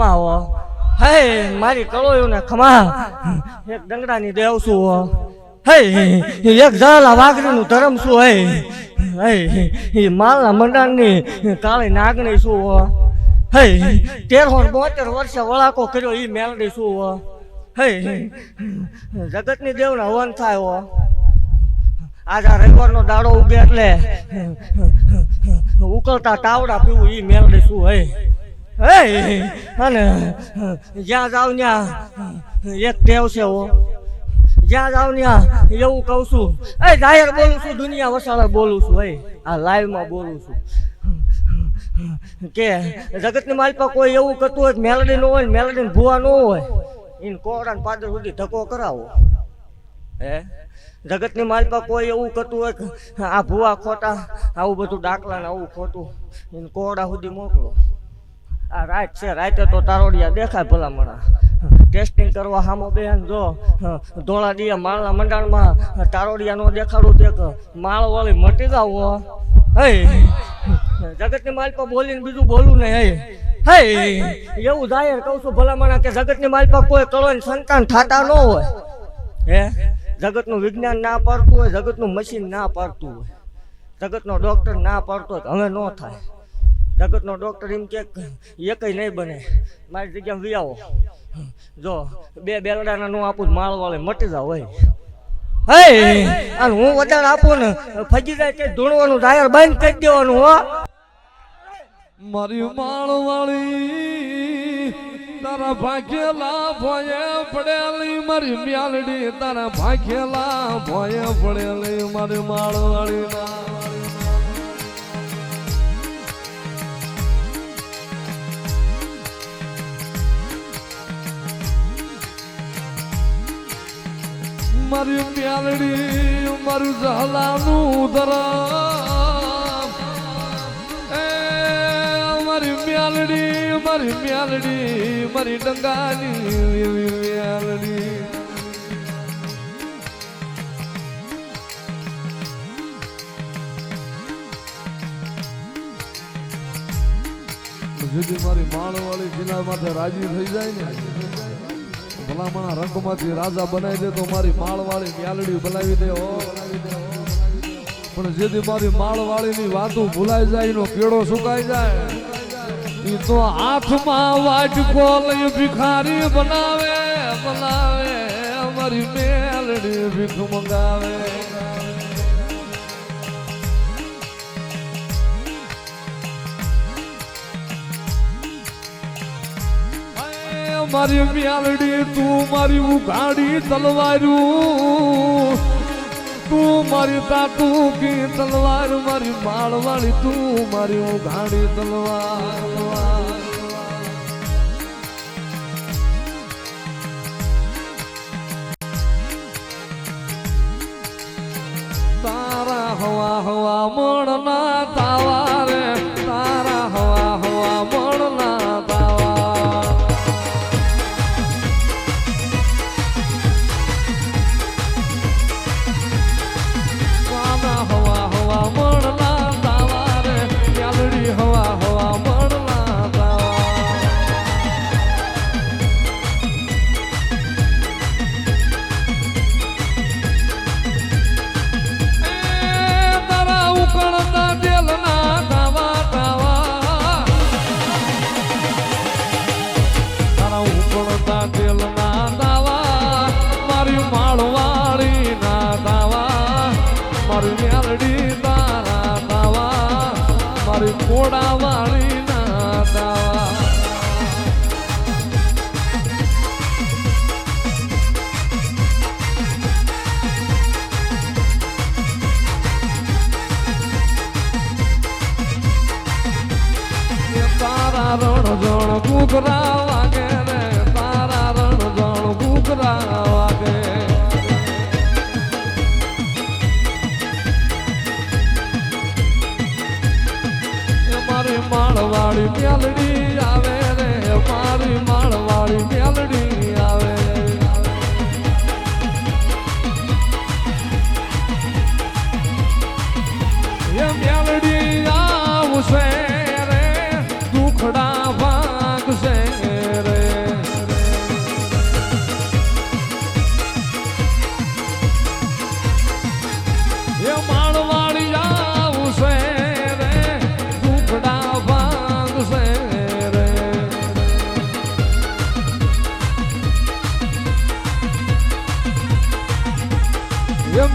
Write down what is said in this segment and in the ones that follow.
ખમા હો હે મારી કળોયું ને ખમા એક ડંગડાની દેવ છું હો હે એક ઝાલા વાઘરીનું ધરમ છું હે હે માલના મંડાણની કાળી નાગણી છું હો હે 1372 વર્ષે વળાકો કર્યો એ મેલડી છું હો હે જગતની દેવના હવન થાય હો આજ આ રવિવારનો દાડો ઉગે એટલે ઉકળતા તાવડા પીવું એ મેલડી શું હે અને જ્યાં જાવ ત્યાં એક ટેવ છે હો જ્યાં જાવ ત્યાં એવું કહું છું જાહેર બોલું છું દુનિયા વસાળે બોલું છું આ લાઈવમાં બોલું છું કે જગતની માલપા કોઈ એવું કરતું હોય મેલડી ન હોય મેલડી ભૂવા ન હોય એને કોરડા ને પાદર સુધી ધક્કો કરાવો હે જગતની માલપા કોઈ એવું કરતું હોય આ ભૂવા ખોટા આવું બધું દાખલા ને આવું ખોટું એને કોરડા સુધી મોકલો આ રાત છે રાતે તો તારોડિયા દેખાય ભલામણા ટેસ્ટિંગ કરવા હામો બેન જો ધોળા દિયા માળના મંડાણમાં તારોડિયા નો દેખાડું તે માળ વાળી મટી જાવ હે જગતની માલપા બોલીને બીજું બોલું ને હે એવું જાહેર કહું છું ભલામણા કે જગતની માલપા કોઈ કળોને સંતાન થતા ન હોય હે જગતનું વિજ્ઞાન ના પાડતું હોય જગતનું મશીન ના પાડતું હોય જગતનો ડોક્ટર ના પાડતો હોય હવે ન થાય જગતનો ડોક્ટર એમ કે એકય નહીં બને મારી જગ્યામાં વી આવો જો બે બેલડાના નો આપું માળ વાળે મટી જાવ હોય હે અને હું વધારે આપું ને ફજી જાય કે ધૂણવાનું ટાયર બંધ કરી દેવાનું હો મારી માળ વાળી તારા ભાગ્યેલા ભોય પડેલી મારી મ્યાલડી તારા ભાગ્યેલા ભોય પડેલી મારી માળ વાળી મારી મ્યાલડી મારું ઝાલાનું ધરમ મારી મ્યાલડી મારી ડંગાની મ્યાલડી જેથી મારી માળ વાળી કિનાર માથે રાજી થઈ જાય ને ભલામણા રંગમાંથી રાજા બનાવી દે તો મારી માળવાળી મ્યાલડી બોલાવી દે પણ જેથી મારી માળવાળીની વાતો ભૂલાઈ જાય એનો કેળો સુકાઈ જાય એ તો હાથમાં વાટકો લઈ ભિખારી બનાવે મારી મ્યાલડી ભીખ મંગાવે મારી મ્યાલડી તું મારી ઉઘાડી તલવારું તું મારી તાતું કી તલવાર મારી માળવાળી તું મારી ઉઘાડી તલવાર તારા હવા હવા મળના તાવા રે તારા હવા હવા મળના તાવા હવા હવા મળના તાવા રે મ્યાલડી હવા હવા મળના તાવા તારા ઉકળતા દિલના તાવા તાવા તારા ઉકળતા દિલના તાવા મારી માળવાળી ના તાવા મારી મ્યાલડી તારા તાવા મારી કોડા વાળી ના તાવા તારા રણજણ ઘૂઘરા વાગે રે તારા રણજણ ઘૂઘરા વાગે મારી માળવાળી મ્યાલડી આવે રે મારી માળવાળી મ્યાલડી આવે એ મ્યાલડી આવશે રે દુખડા ભાગશે રે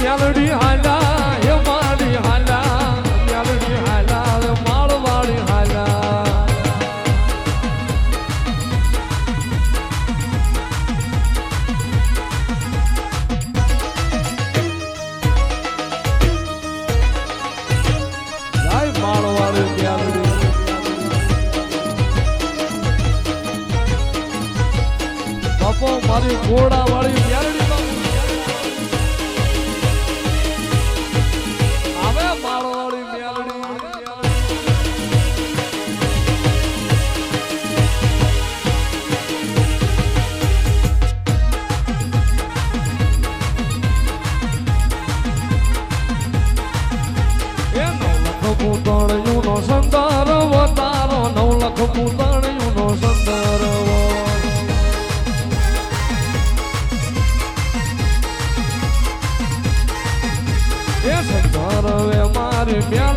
મેલડી હાલા હે મારી હાલા મેલડી હાલા માળવાડી હાલા જય માળવાડી મેલડી બાપો મારી ઘોડાવાળી મેલડી આવે માળવાળી મેલડી એ 9 લખ પૂતળિયું નો સંદર વતારો 9 લખ પૂતળિયું નો સંદર એ સંદર વે મારી મેળ